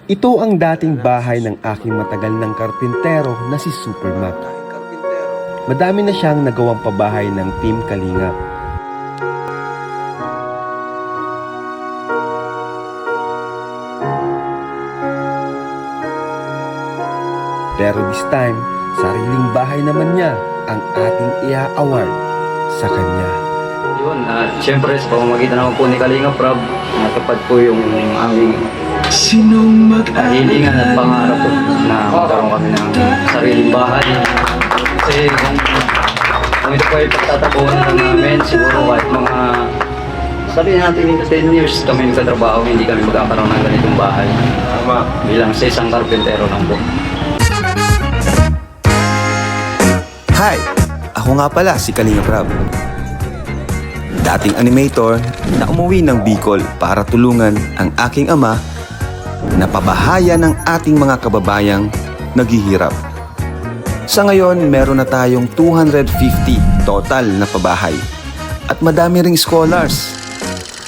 Ito ang dating bahay ng aking matagal ng karpintero na si Super Mac. Madami na siyang nagawang pabahay ng Team Kalingap. Pero this time, sariling bahay naman niya ang ating i-award sa kanya. Yun, siyempre sa pamamagitan naman po ni Kalingap Rob, natupad po yung aming hilingan at pangarap po na magkaroon kami ng sariling bahay. Kasi kung ito po ay pagtatapuan na namin, siguro kahit mga sabihin natin yung 10 years kami nagtatrabaho, hindi kami magkakaroon ng ganitong bahay. Bilang sa isang karpentero lang po. Hi! Ako nga pala si Kalingap Rob. Dating animator na umuwi ng Bicol para tulungan ang aking ama na pabahayan ng ating mga kababayang naghihirap. Sa ngayon, meron na tayong 250 total na pabahay at madami ring scholars.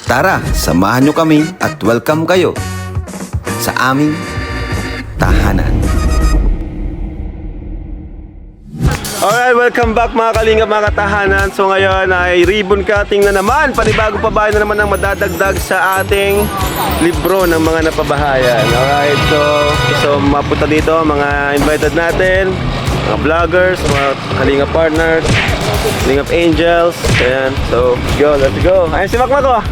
Tara, samahan nyo kami at welcome kayo sa aming tahanan. Alright, welcome back mga Kalingap, mga katahanan. So ngayon ay ribbon cutting na naman. Panibagong pabahay na naman ang madadagdag sa ating libro ng mga napabahayan. Alright, so mapunta dito mga invited natin, mga vloggers, mga Kalingap partners, Kalingap angels. Ayan, so let's go. Ayan si Makmak ko.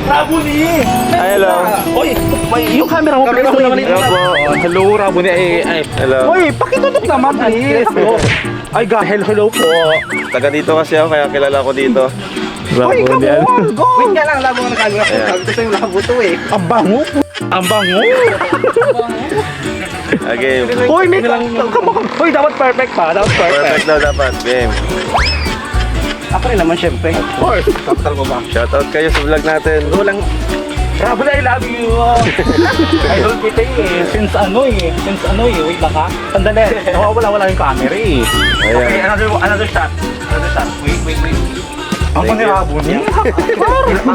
Rabuni! Ay, hello. Oy, yung camera mo, please. Hello po. Hello, Rabuni. Hello. Oy, pakitutok naman, please. Ay, hello po. Taga dito kasi ako, kaya kilala ko dito. Oy, come on, go! Wait nga lang, labo na nagkagura ko. Sabi ko sa'yo, labo to eh. Ang bango. Ang bango. Okay. Oy, may come on. Oy, dapat perfect pa. Dapat Perfect perfect. daw dapat, Bim. Ako rin naman, syempre. Of course. Capital ko ba? Shoutout kayo sa vlog natin. Walang... Rabuni, I love you. Idol kita eh. Since wait lang ha. Sandali. Wala yung camera eh. Okay, another shot. Wait. Ang Thank you. panirabuni.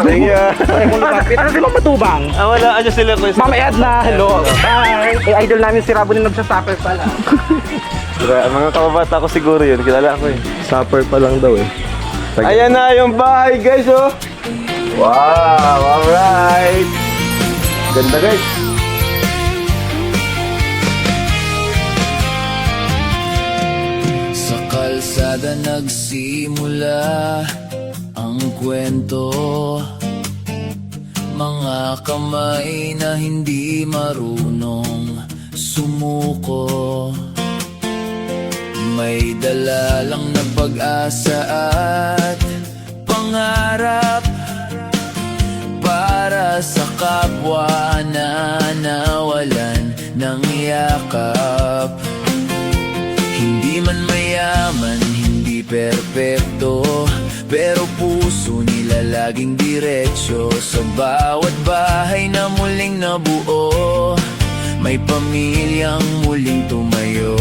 Thank you. Ano si Mama Tubang? Wala. Ano sila ko? Mama Ed na, hello. Bye. Eh, idol namin si Rabuni nagsasuffer pala. Mga kababata ko siguro yun. Kilala ko eh. Supper pa lang daw eh. Ayan na yung bahay guys oh. Wow, alright. Ganda guys. Sa kalsada nagsimula ang kwento. Mga kamay na hindi marunong sumuko. May dala lang na pag-asa at pangarap para sa kapwa na nawalan ng yakap. Hindi man mayaman, hindi perpekto, pero puso nila laging diretsyo. Sa bawat bahay na muling nabuo, may pamilyang muling tumayo.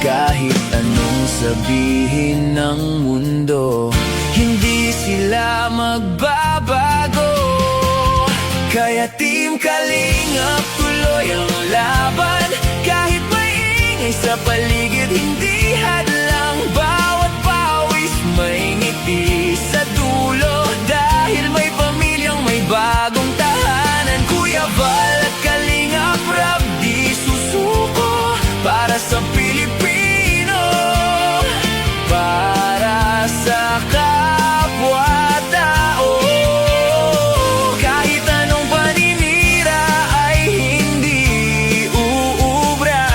Kahit anong sabihin ng mundo, hindi sila magbabago. Kaya Team Kalingap, tuloy ang laban. Kahit may ingay sa paligid, hindi hadlang. Bawat pawis may ngiti sa dulo, dahil may pamilyang may bagong tahanan. Kuya Val at Kalingap Rob, di susuko para sa Pilipino, para sa kapwa-tao. Kahit anong paninira ay hindi uubra.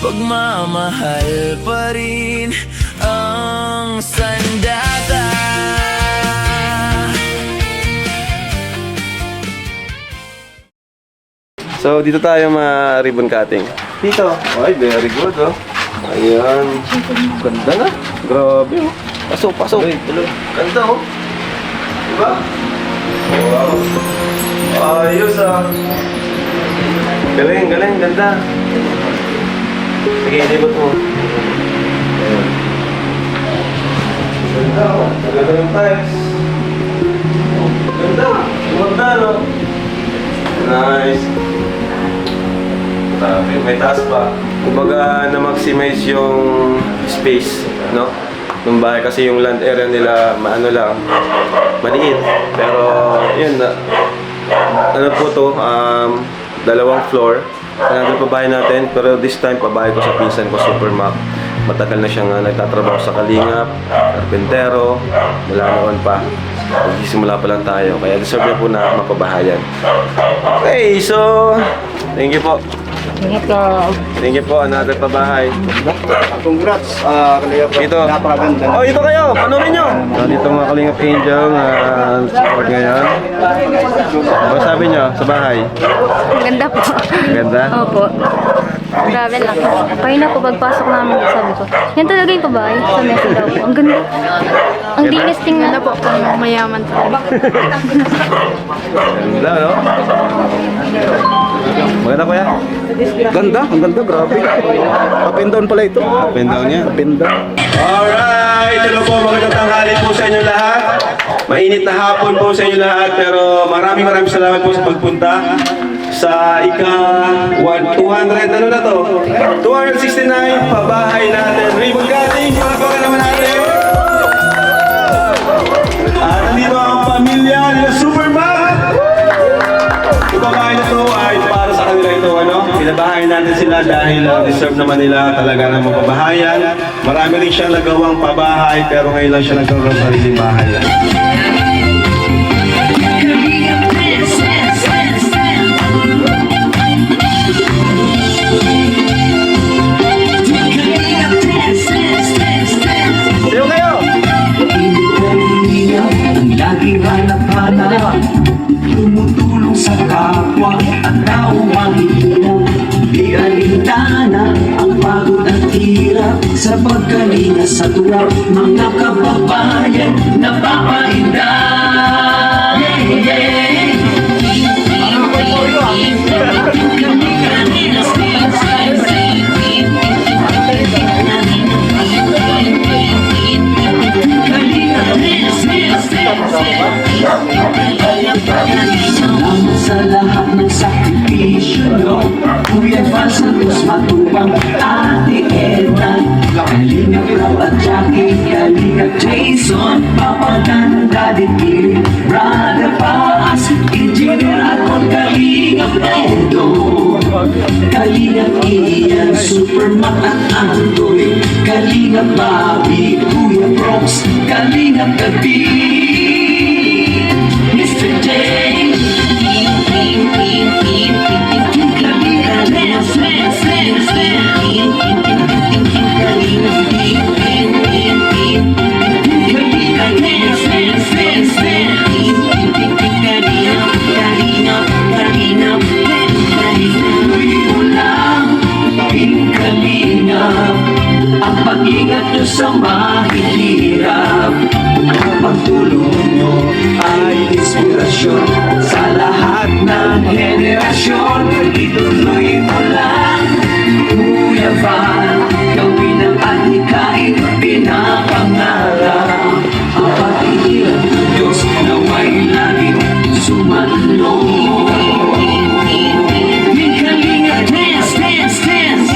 Pagmamahal pa rin ang sandata. So dito tayo ma-ribbon cutting. Dito. Ay, very good oh. Ayan. Ganda na. Grabe oh. Pasok. Tuloy. Ganda oh. Diba? Wow. Ayos ah. Galing. Ganda. Sige, ilibot mo. Ayan. Ganda oh. Ganda yung tiles. Ganda. Ganda no. Nice. Grabe, may taas pa. Kumbaga, na-maximize yung space, no? Nung bahay kasi yung land area nila, maliit. Pero, yun, ano po to, dalawang floor. Another pabahay natin, pero this time pabahay ko sa pinsan ko, Supermac. Matagal na siyang nagtatrabaho sa Kalingap, Carpentero, mula noon pa. Magsisimula pa lang tayo, kaya deserve niya po na mapabahayan. Okay, so, thank you po. Thank you po, another pabahay. Congrats, Kalingap Rob. Dito. Napakaganda. Oh, ito kayo, panoorin nyo. So, dito mga Kalingap Angel na support ngayon. Ano sabi nyo sa bahay? Ganda po. Ganda? Opo. Grabe lang. Kanina po pagpasok namin, sabi ko, yan talaga yung babae sa mesa daw po. Ang ganda. Ang dinis tingnan na po. Mayaman po. Ganda, no? Maganda kuya? Ganda, ang ganda, grabe. Up and down pala ito. Up and down yan. Up and down. Alright, hello po, magandang tanghali po sa inyo lahat. Mainit na hapon po sa inyo lahat, pero maraming salamat po sa pagpunta sa ika-200, ano na to? 269, pabahay natin. Ribbon cutting, palakpakan naman natin. At nandito ang pamilya nila Supermac. Yung babae na to ay para sa kanila ito, ano? Pinabahay natin sila dahil deserve naman nila talaga ng mapabahayan. Marami rin siyang nagawang pabahay, pero ngayon lang siya nagkaroon ng sariling bahay. Sayo kayo! Laging hanap-hanap, tumutulong sa kapwa at tao mahihirap. Di alintana ang pagod at hirap sa pagkalinga sa tulap. Mga kababayan na papainda. Salamat sa lahat ng sakripisyo nyo, Kuya Val Santos Matubang, Ate Edna, Kalingap Rob at Jackie, Kalingap Jason, Papa Dan, Daddy Billy, Brother Paas, Engineer Akon, Kalingap Edo, Kalingap Ian, Supermac at Andoy, Kalingap Bobby, Kuya Brox, Kalingap Gabi, Mr. J. Ang pag-ingat nyo sa mahihirap, ang pagtulong nyo ay inspirasyon sa lahat ng henerasyon. Ituloy mo lang, Kuya Val, gawin ang adhikain, pinapangarap. Ang pag-iirap ng Diyos na may laging sumalo. Kalinga, dance, dance, dance.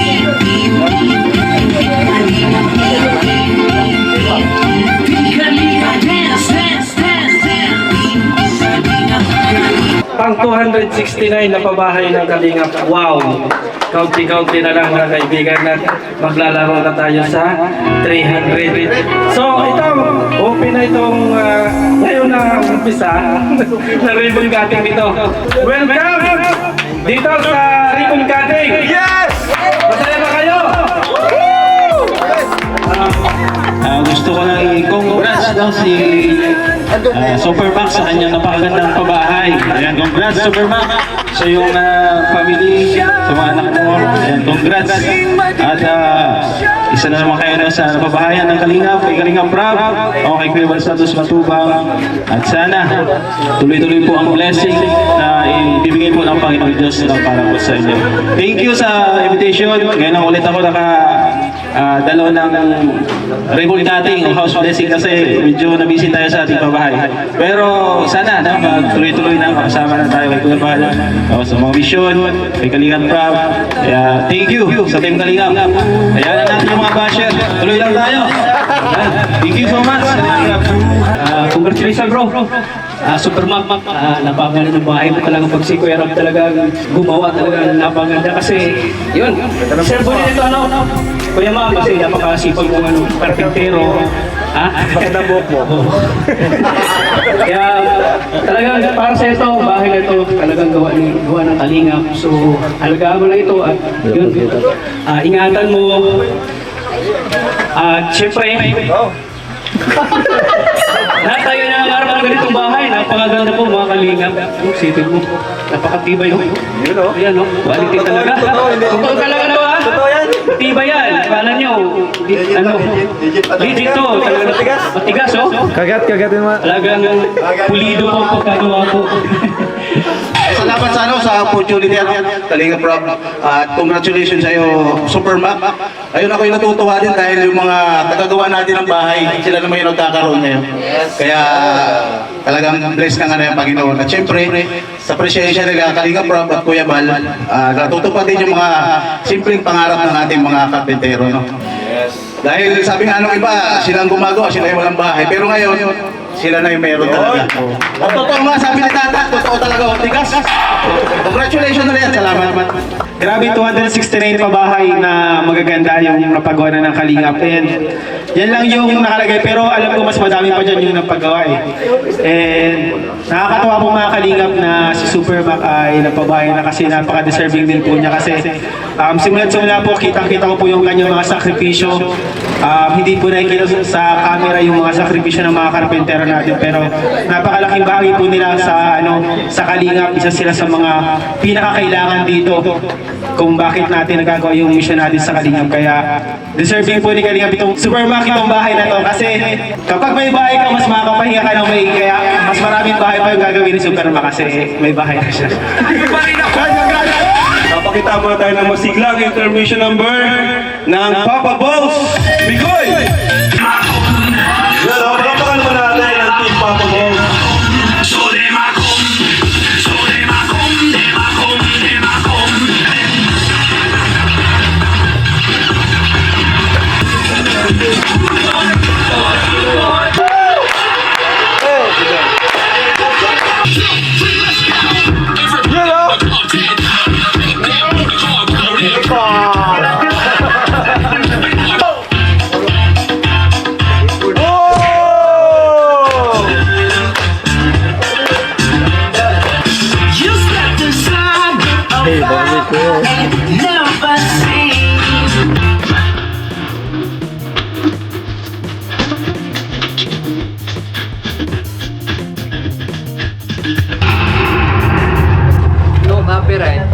Pang 269 na pabahay ng Kalingap. Wow! Kaunti-kaunti na lang mga kaibigan na maglalaro na tayo sa 300. So ito, open na itong ngayon na umpisa na ribbon cutting dito. Welcome dito sa ribbon cutting! Yes! Masaya ba kayo? Gusto ko lang i-congrats daw si Supermac sa kanyang napakagandang pabahay. Ayan, congrats Supermac sa iyong family, sa mga anak mo. Ayan, congrats. At isa na naman kayo sa pabahayan ng Kalingap, kay Kalingap Rob, o kay Kuya Val Santos Matubang. At sana tuloy-tuloy po ang blessing na ibibigay po ng Panginoong Diyos na para po sa inyo. Thank you sa invitation. Ngayon lang ulit ako dalawa ng revolt dating house blessing kasi medyo nabisi tayo sa ating pabahay. Pero sana na tuloy-tuloy na makasama na tayo kay Kuya Bal, sa mga mission, kay Kalingap Prab. Kaya thank you sa Team Kalingap. Kaya na natin yung mga basher. Tuloy lang tayo. Thank you so much. Congratulations bro. Super Mac, napakaganda ng bahay mo talaga pag si Kuya Rob talaga gumawa talaga napakaganda kasi yun, servo nito ano, Kuya Mac kasi napakasipag ng ano, karpintero. Maganda buhok mo. Kaya talagang para sa ito, bahay na ito talagang gawa ng Kalingap. So alagaan mo lang ito at yun, ingatan mo. At syempre, lahat tayo na nangarap ng ganitong bahay. Napakaganda po mga Kalingap. Sipin mo. Napakatibay o. Yun o. Yan o. Quality talaga. Totoo talaga na ba? Totoo yan. Tibay yan. Kala nyo. Legit to. Matigas o. Kagat yung mga... Talagang pulido po pagkagawa po. Salamat sa opportunity Kalingap Rob. At congratulations sa iyo, Super Mac. Ayun, ako'y natutuwa din dahil yung mga tagagawa natin ng bahay, sila naman yung nagkakaroon ngayon. Kaya talagang blessed na nga na yung Panginoon. At syempre, sa presensya nila Kalingap Rob at Kuya Bal, natutupad din yung mga simpleng pangarap ng ating mga karpentero. No? Dahil sabi nga nung iba, silang gumagawa, sila yung walang bahay. Pero ngayon, sila na yung meron talaga. At totoo nga, sabi ni Tata, totoo talaga, tigas. Congratulations ulit, salamat. Grabe, 269 pabahay na magaganda yung napagawa na ng Kalingap. And yan lang yung nakalagay, pero alam ko mas madami pa dyan yung napagawa eh. And nakakatawa po mga Kalingap na si Super Mac ay napabahay na kasi napaka-deserving din po niya kasi simula po, kitang-kita ko po yung kanyang mga sakripisyo. Hindi po nakikita sa camera yung mga sakripisyo ng mga karpentero natin, pero napakalaking bahagi po nila sa Kalingap. Isa sila sa mga pinakakailangan dito kung bakit natin nagagawa yung mission natin sa Kalingap. Kaya deserving po ni Kalingap itong Super Mac, itong bahay na to, kasi kapag may bahay ka, mas makakapahinga ka ng maigi. Kaya mas maraming bahay pa yung gagawin ni Super Mac kasi may bahay na siya. Napakita muna tayo ng masiglang intermission number ng Papa Balls Bigoy! Yan, pagkapakan mo natin ang Team Papa Balls.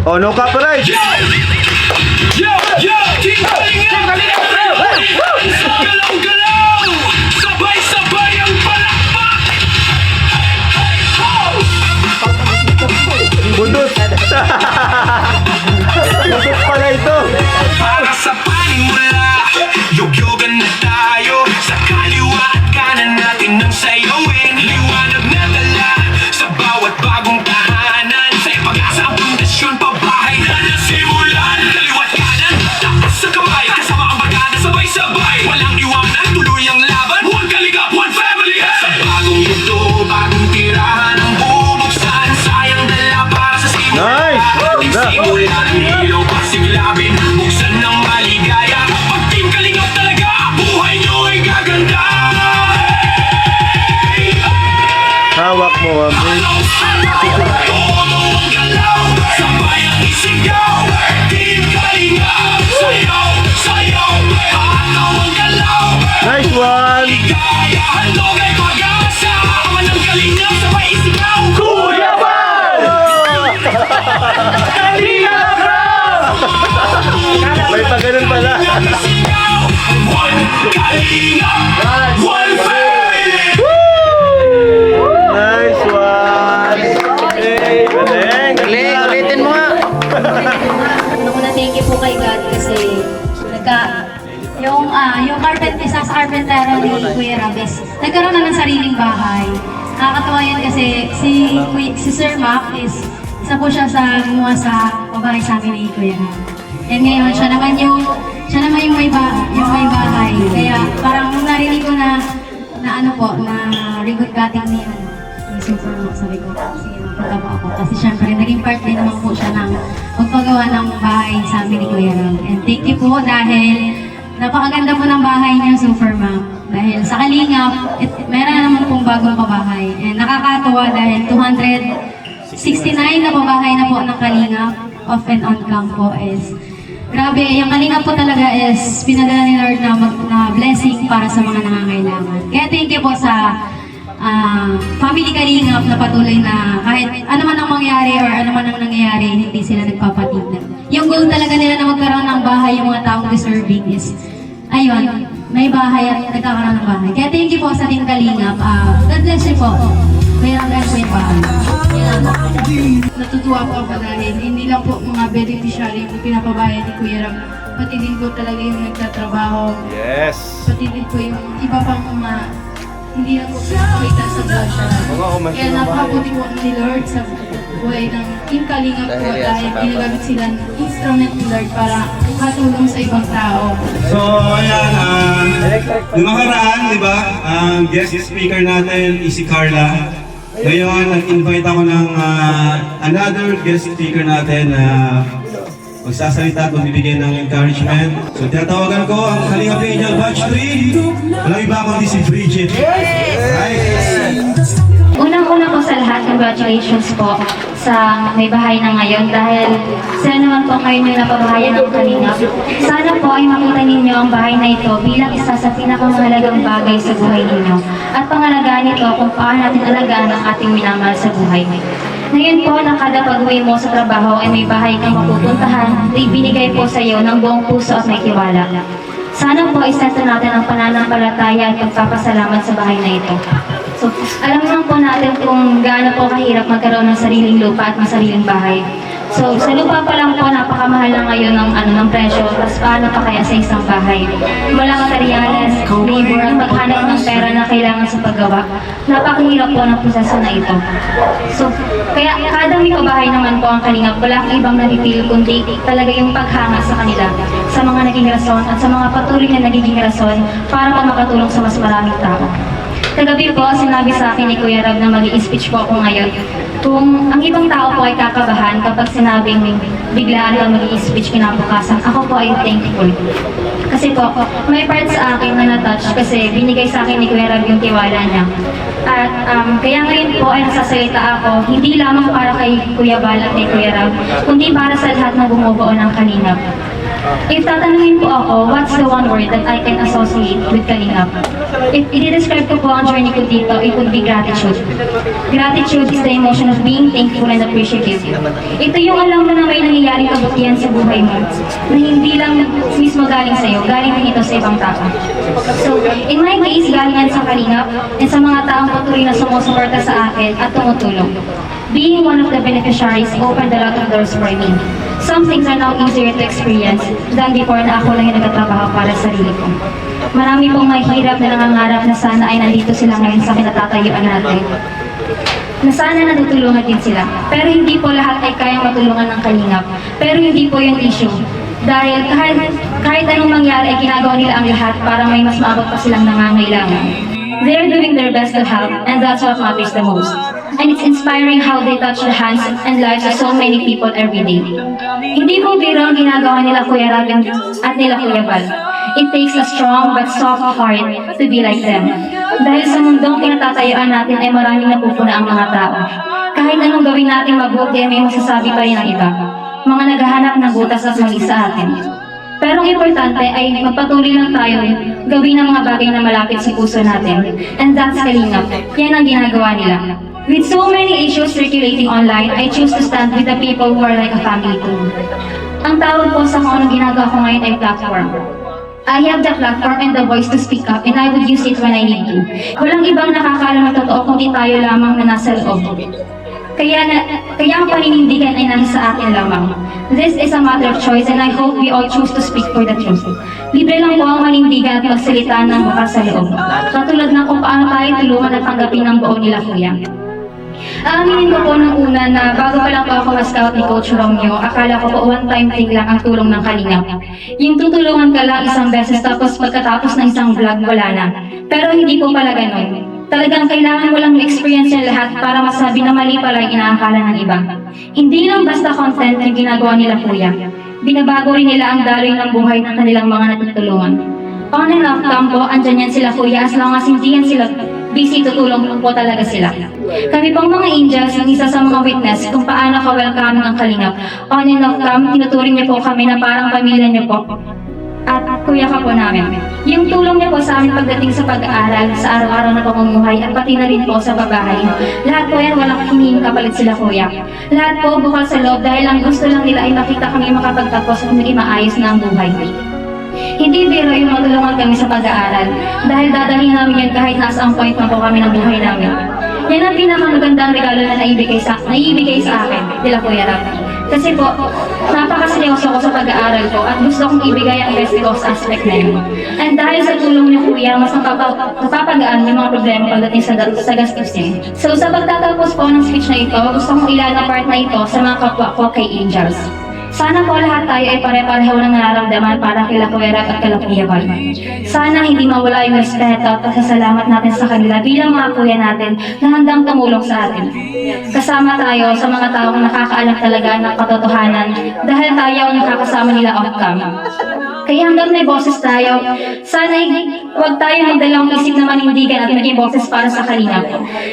Oh, no copyright! Sabay-sabay ang palakpak! Budot! Budot pala ito! Para sa panimula, yog-yogan na tayo. Sa kaliwa at kanan natin ang sayawin. Liwanag na dala sa bawat bagong tahanan. Sa pag-asa ang pundasyon, pabahay na nasimulan. Kaliwa at kanan, tapos sa kamay. Kasama ang bagada, sabay-sabay. Walang iwanan, tuloy ang laban. One Kalingap, one family. Sa bagong mundo, bagong tirahan ang bubuksan. Sayang dala para sa simula. Nice! Ganda! Simulan, ilaw, pasiglabi. Buksan ng maligaya. Pag Team Kalingap talaga, buhay nyo ay gaganda. Hawak mo, Wambi. Todo ang galaw, sabay ang isigaw. Team Kalingap, sayaw, sayaw. Hataw ang galaw. Nice one! Ligaya, handog ay pag-asa. Aman ng Kalingap, sabay isigaw. Kuya Bal! Kalingap! yung isa sa carpentero ni Kuya Rabes, nagkaroon na ng sariling bahay. Nakakatawa yan kasi si Sir Mac isa po siya sa gumawa sa pabahay sa amin ni Kuya Rab. And ngayon, siya naman yung may bahay. Kaya parang nung narinig ko na ribbon cutting ni Super Mac, sabi ko, sige, magpatawa ako. Kasi syempre, naging part din naman po siya ng magpagawa ng bahay sa amin ni Kuya Rab. And thank you po dahil napakaganda po ng bahay niya, Super Mac. Dahil sa Kalingap, meron na naman pong bagong pabahay. And nakakatuwa dahil 269 na pabahay na po ng Kalingap, off and on cam po is grabe, yung Kalingap po talaga is pinadala ni Lord na blessing para sa mga nangangailangan. Kaya thank you po sa family Kalingap na patuloy na kahit ano man ang mangyari or ano man ang nangyayari, hindi sila nagpapatigil. Yung goal talaga nila na magkaroon ng bahay yung mga taong deserving is, ayun, may bahay at nagkakaroon ng bahay. Kaya thank you po sa Team Kalingap. God bless you po. Mayroon lang po yung bahay. Natutuwa po ako dahil hindi lang po mga beneficiary yung pinapabayad ni Kuya Rab, pati din po talaga yung nagtatrabaho. Yes! Pati din po yung iba pang mga hindi na po pinapakita sa vlog talaga. Kaya napakabuti po ni Lord sa buhay ng Team Kalingap po dahil ginagamit sila ng instrument ni Lord para katulong sa ibang tao. So, ayan, yung nakaraan, di ba, ang guest speaker natin is si Carla. Ngayon, nag-invite ako ng another guest speaker natin na magsasalita at magbibigay ng encouragement. So, tinatawagan ko ang Kalingap Angel Batch 3. Walang iba kundi si Bridget. Right? Unang-una po sa lahat, congratulations po sa may bahay na ngayon dahil sila naman po ngayon yung napabahayan ng Kalingap. Sana po ay makita ninyo ang bahay na ito bilang isa sa pinakamahalagang bagay sa buhay ninyo at pangalagaan nito kung paano natin alagaan ang ating minamahal sa buhay. Ngayon po, na kada pag-uwi mo sa trabaho ay may bahay kang mapupuntahan na ibinigay po sa iyo ng buong puso at may tiwala. Sana po isento natin ang pananampalataya at pagpapasalamat sa bahay na ito. So, alam naman po natin kung gaano po kahirap magkaroon ng sariling lupa at ng sariling bahay. So, sa lupa pa lang po, napakamahal na ngayon ng presyo. Tapos paano pa kaya sa isang bahay? Walang materyales, labor, at paghanap ng pera na kailangan sa paggawa. Napakahirap po ng proseso na ito. So, kaya kada may pabahay naman po ang Kalingap, wala kang ibang napipili kundi talaga yung paghanga sa kanila, sa mga naging rason at sa mga patuloy na nagiging rason para po makatulong sa mas maraming tao. Kagabi po, sinabi sa akin ni Kuya Rab na mag-i-speech po ako ngayon. Kung ang ibang tao po ay kakabahan kapag sinabing biglaan lang mag-i-speech kinabukasan, ako po ay thankful. Kasi po, may part sa akin na na-touch kasi binigay sa akin ni Kuya Rab yung tiwala niya. At kaya ngayon po ay nasasalita ako, hindi lamang para kay Kuya Bal at kay Kuya Rab, kundi para sa lahat na bumubuo ng Kalingap. If tatanungin po ako, what's the one word that I can associate with Kalingap? If i-describe ko po ang journey ko dito, it would be gratitude. Gratitude is the emotion of being thankful and appreciative. Ito yung alam mo na may nangyayaring kabutihan sa buhay mo, na hindi lang mismo galing sa'yo, galing din ito sa ibang tao. So, in my case, galing yan sa Kalingap and sa mga taong patuloy na sumusuporta sa akin at tumutulong. Being one of the beneficiaries opened a lot of doors for me. Some things are now easier to experience than before na ako lang yung nagtatrabaho para sa sarili ko. Marami pong mahirap na nangangarap na sana ay nandito sila ngayon sa kinatatayuan natin. Na sana natutulungan din sila. Pero hindi po lahat ay kayang matulungan ng Kalingap. Pero hindi po yung issue. Dahil kahit anong mangyari ay ginagawa nila ang lahat para may mas maabot pa silang nangangailangan. They're doing their best to help, and that's what matters the most. And it's inspiring how they touch the hands and lives of so many people every day. Hindi po biro ang ginagawa nila Kuya Rab at nila Kuya Bal. It takes a strong but soft heart to be like them. Dahil sa mundong kinatatayuan natin ay maraming napupuna ang mga tao. Kahit anong gawin natin mabuti ay may masasabi pa rin ang iba. Mga naghahanap ng butas at mali sa atin. Pero ang importante ay magpatuloy lang tayo gawin ang mga bagay na malapit sa puso natin. And that's Kalingap. Yan ang ginagawa nila. With so many issues circulating online, I choose to stand with the people who are like a family too. Ang tawag po sa kung anong ginagawa ko ngayon ay platform. I have the platform and the voice to speak up and I would use it when I need to. Walang ibang nakakaalam ng totoo kundi tayo lamang na nasa loob. Kaya ang paninindigan ay nasa sa akin lamang. This is a matter of choice and I hope we all choose to speak for the truth. Libre lang po ang manindigan at magsalita ng bukas sa loob. Katulad ng kung paano tayo tulungan at tanggapin ang buo nila kuya. Aaminin ko po nung una na bago pa lang po ako ma-scout ni Coach Romeo, akala ko po one-time thing lang ang tulong ng Kalingap. Yung tutulungan ka lang isang beses tapos pagkatapos ng isang vlog wala na. Pero hindi po pala ganun. Talagang kailangan mo lang experience yung lahat para masabi na mali pala yung inaakala ng iba. Hindi lang basta content yung ginagawa nila kuya. Binabago rin nila ang daloy ng buhay ng kanilang mga natutulungan. On and off cam po, andyan yan sila kuya as long as hindi yan sila busy, tutulong po talaga sila. Kami pong mga angels, ang isa sa mga witness kung paano ka-welcome ng Kalingap. On and off cam, tinuturing niyo po kami na parang pamilya niyo po. At kuya ka po namin. Yung tulong niyo po sa amin pagdating sa pag-aaral, sa araw-araw na pamumuhay, at pati na rin po sa babahay. Lahat po yan, walang hinihing kapalit sila kuya. Lahat po bukal sa loob dahil ang gusto lang nila ay makita kami makapagtapos at maging maayos na ang buhay. Hindi biro yung matulungan kami sa pag-aaral dahil dadalhin namin yan kahit nasa ang point na po kami ng buhay namin. Yan ang pinakamagandang regalo na naibigay sa akin, nila Kuya Rap. Kasi po, napakaseryoso ko sa pag-aaral ko at gusto kong ibigay ang best ko sa aspect na yun. And dahil sa tulong niyo Kuya, mas napapagaan yung mga problema pagdating sa gastusin. So sa pagtatapos po ng speech na ito, gusto kong ilan ang part na ito sa mga kapwa ko kay Angels. Sana po lahat tayo ay pare-pareho ng nararamdaman para kila Kuya Rap at kila Kuya Val. Sana hindi mawala yung respeto at pasasalamat natin sa kanila bilang mga kuya natin na handang tumulong sa atin. Kasama tayo sa mga taong nakakaalam talaga ng katotohanan dahil tayo ang nakakasama nila off-cam. Kaya hanggang may boses tayo, sana huwag tayo magdalawang isip na manindigan at maging boses para sa Kalingap.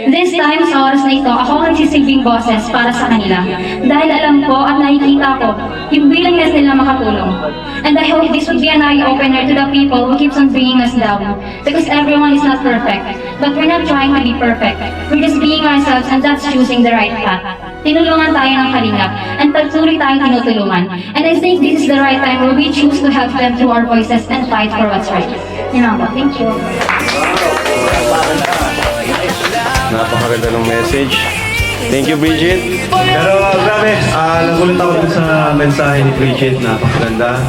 This time, sa oras na ito, ako ang nagsisilbing boses para sa kanila. Dahil alam ko at nakikita ko yung willingness nila makatulong. And I hope this would be an eye-opener to the people who keeps on bringing us down. Because everyone is not perfect. But we're not trying to be perfect. We're just being ourselves and that's choosing the right path. Tinulungan tayo ng Kalingap and pagtuloy tayong tinutulungan. And I think this is the right time where we choose to help them through our voices and fight for what's right. Yun lang po. Thank you. Napakaganda ng message. Thank you, Bridget. Pero grabe, nagulat ako dun sa mensahe ni Bridget, napakaganda.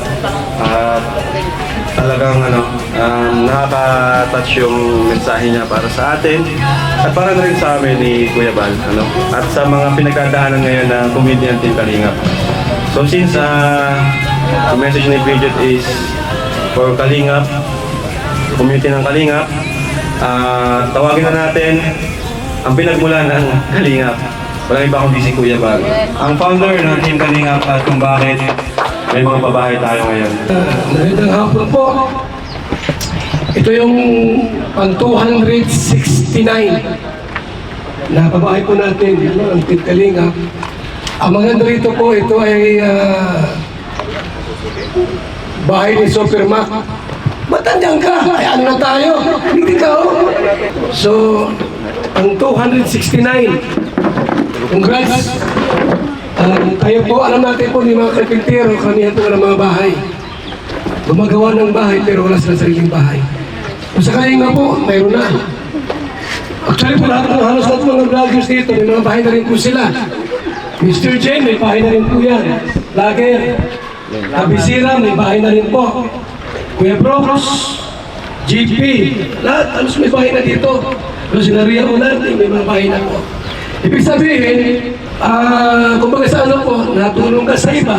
At talagang nakaka-touch yung mensahe niya para sa atin. At para na rin sa amin ni Kuya Val. At sa mga pinagdadaanan ngayon na comedian Team Kalingap. So since the message ni Bridget is for Kalingap, community ng Kalingap, tawagin na natin ang pinagmula ng Kalingap. Walang iba kundi si Kuya Val. Ang founder ng Team Kalingap at kung bakit may mga babae tayo ngayon. Magandang hapon po. Ito yung pang 269 na babae po natin, ang Team Kalingap. Ang maganda rito po, ito ay bahay ni Super Mac. Matandang ka, ay ano na tayo, hindi ka oh. So, ang 269, congrats. Tayo po, alam natin po ni mga karpintero, kanihan po ng mga bahay. Gumagawa ng bahay pero wala silang sariling bahay. Kung sakali nga po, mayroon na. Actually po lahat ng halos lahat mga vloggers dito, may mga bahay na rin po sila. Mr. Jen, may bahay na rin po yan. Lager, Kabisira, may bahay na rin po. Kuya Brooks, GP, lahat halos may bahay na dito. Pero sila Ria Unante, may mga bahay na po. Ibig sabihin, kumbaga sa ano po, natulong ka sa iba.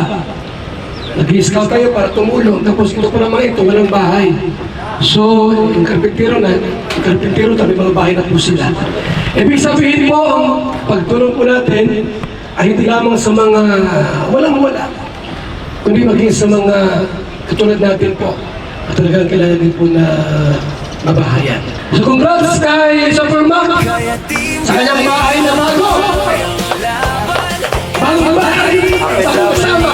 Nag-i-scout tayo para tumulong, tapos ito pa naman ito, walang bahay. So, yung karpintero tabi mga bahay na po sila. Ibig sabihin po, ang pagtulong po natin ay hindi lamang sa mga walang-wala, kundi maging sa mga katulad natin po, at talagang kailangan din po na mabahayan. So, congrats kay Super Mac sa kanyang bahay na bago! Bagong bahay! Bagong kasama!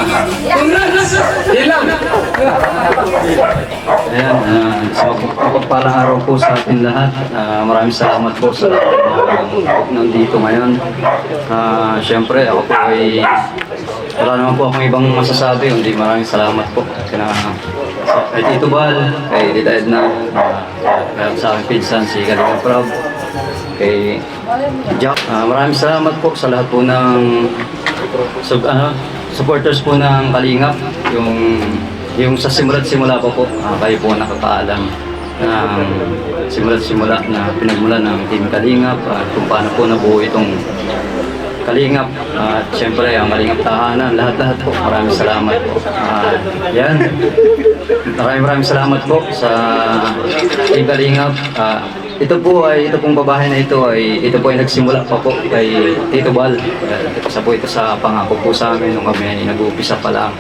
Congrats! Ilang! Ayan, so kapagpalang araw po sa ating lahat. Maraming salamat po sa nandito ngayon. Siyempre, ako po ay wala naman po akong ibang masasabi, hindi maraming salamat po. Kay Tito Val, kay Tita Edna, sa aking pinsan si Kalingap Rob, kay Jack, maraming salamat po sa lahat po ng supporters po ng Kalingap. Yung sa simula't simula po, kayo po nakakaalam na simula't simula na pinagmula ng Team Kalingap at kung paano po nabuo itong Kalingap. At syempre ang Kalingap tahanan, lahat-lahat po. Maraming salamat po. Yan. Maraming salamat po sa Team Kalingap. Ito pong babae na ito ay nagsimula pa po kay Tito Bal. Isa po ito sa pangako po sa amin nung kami nag-uumpisa pa lang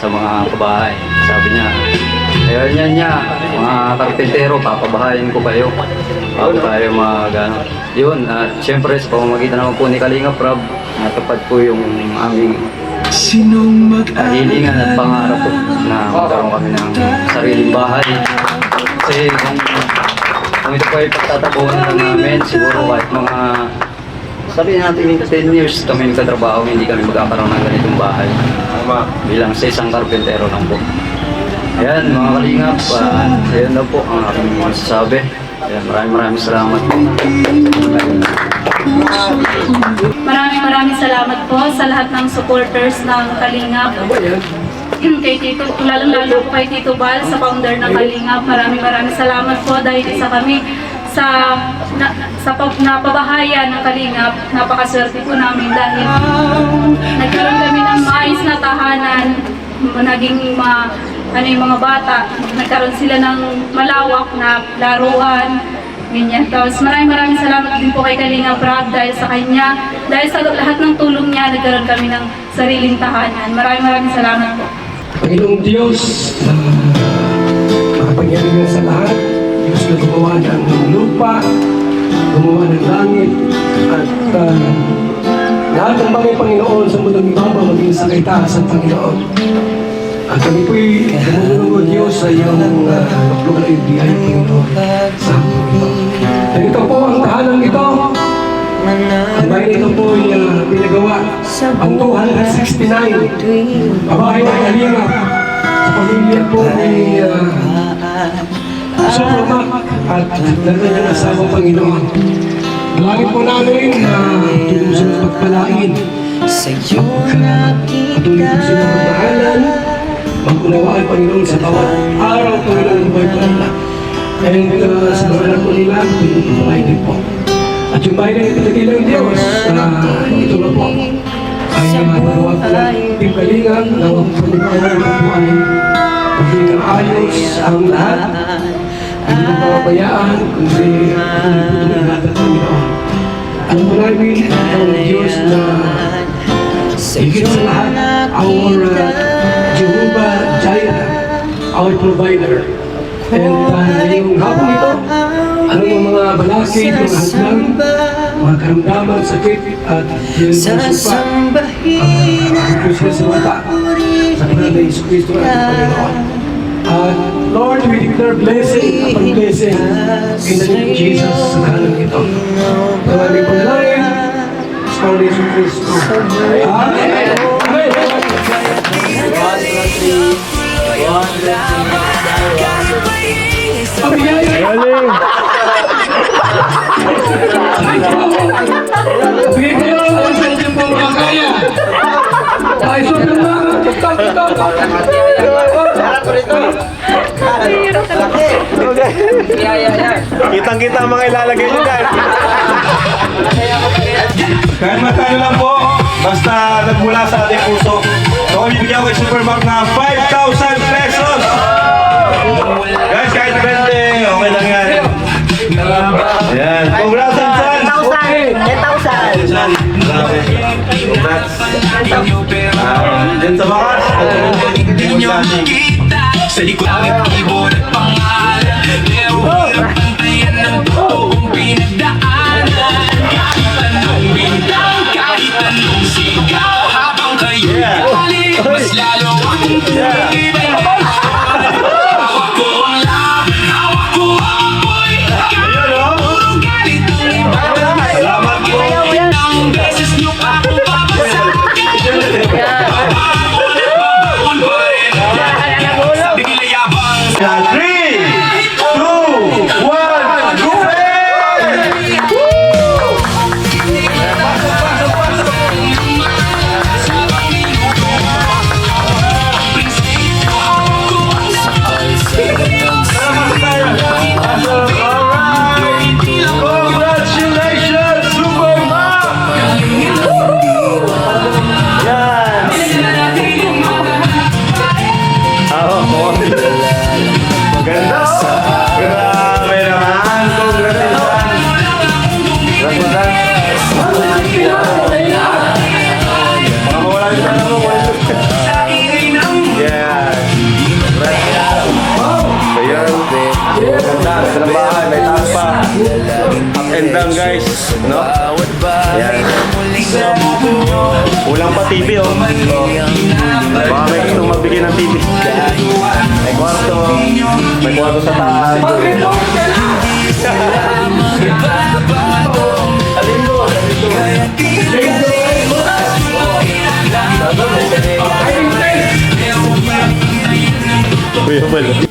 sa mga kabahay. Sabi niya, ayun niya, mga karpentero, papabahayin ko kayo. Bago tayo yun, at syempre sa pamamagitan naman po ni Kalingap Rob, natupad po yung aming kahilingan at pangarap po na magkaroon kami ng sariling bahay. Kasi kung ito po ay pagtatabuhan lang namin, siguro kahit mga sabihin natin yung 10 years kami nagkatrabaho, hindi kami magkakaroon ng ganitong bahay. Bilang sa isang karpentero lang po. Ayan mga Kalingap, ayan na po ang aking masasabi. Ayan, maraming salamat po. Maraming salamat po sa lahat ng supporters ng Kalingap. Kay Tito, lalo po kay Tito Bal, sa founder ng Kalingap. Maraming salamat po dahil isa kami sa napabahayan ng Kalingap. Napakaswerte po namin dahil nagkaroon kami ng maayos na tahanan, naging yung mga bata, nagkaroon sila ng malawak na laruan, ganyan. Tapos maraming salamat din po kay Kalingap Rob dahil sa kanya, dahil sa lahat ng tulong niya, nagkaroon kami ng sariling tahanan. Maraming salamat po. Panginoong Diyos, makapangyarihan sa lahat, Diyos na gumawa ng lupa, gumawa ng langit, at lahat ng bagay, Panginoon, sa mundong ibabaw, maging sa kaitaasan, Panginoon. At kami po'y tumulong, Diyos, sa iyong kaplugan ay biyaya, Panginoon, sa amin ito. At ito po ang tahanang ito. Ang bahay na ito po'y pinagawa ang 269. Babae ng Kalingap. Sa pamilya po ni Supermac at nandun yung asawa, Panginoon. Dalangin po namin na tulong sa mga pagpalain. Patuloy po sila magmahalan. Mag-unawaan, Panginoon, sa bawat araw, Panginoon, ng buhay po nila. And sa mga anak po nila, pinutulungan din po. At yung bahay na ipinagilang Diyos, ito na po, ay magawa po ng Team Kalingap na pagpapagawa ng buhay. Magiging ayos ang lahat. Hindi na pababayaan, kundi patuloy po itong ingatan, Panginoon. Alam po namin ang Diyos na higit sa lahat, our Jehovah Jireh, our provider. And yung hapon ito, anong mga balakid, mga hadlang, mga karamdaman, sakit, at yung supa, Kristo sa mata, sa pangalan ni Yesu Cristo at Panginoon. Lord, we declare blessing upon blessing in the name of Jesus sa tahanan ito. Tawagin po na langit, sa pangalan ni Yesu Cristo. Amen! Kitang-kita ang mga ilalagay nyo guys. Kahit magkano lang po, basta nagmula sa ating puso. So, bibigyan ko kay Supermac na 5,000 pesos. Guys, kahit 20, okay lang yan. Ayan. Congrats, Insan! 10,000! 10,000! Congrats! Diyan sa bakas. Sa likod ng keyboard at pangalan, pero hirap pantayan ng buong pinagdaanan. Kahit anong bintang, kahit anong sigaw, habang kayo galit, mas lalo ang tumibay. Hawak ko ang laban, hawak ko ang apoy, kahit puro galit ang iba. Salamat po! Ilang beses nyo pa kung papasakin, babago na babaon pa rin. Bigla yabang 3, 2, 1, go! Yeah. So yan. Ganda. Ganda ng bahay. May taas pa. Up and down guys. No? Yan. Kulang pa TV oh. Baka may gusto magbigay ng TV. May kwarto. May kwarto sa taas. Kuya, well.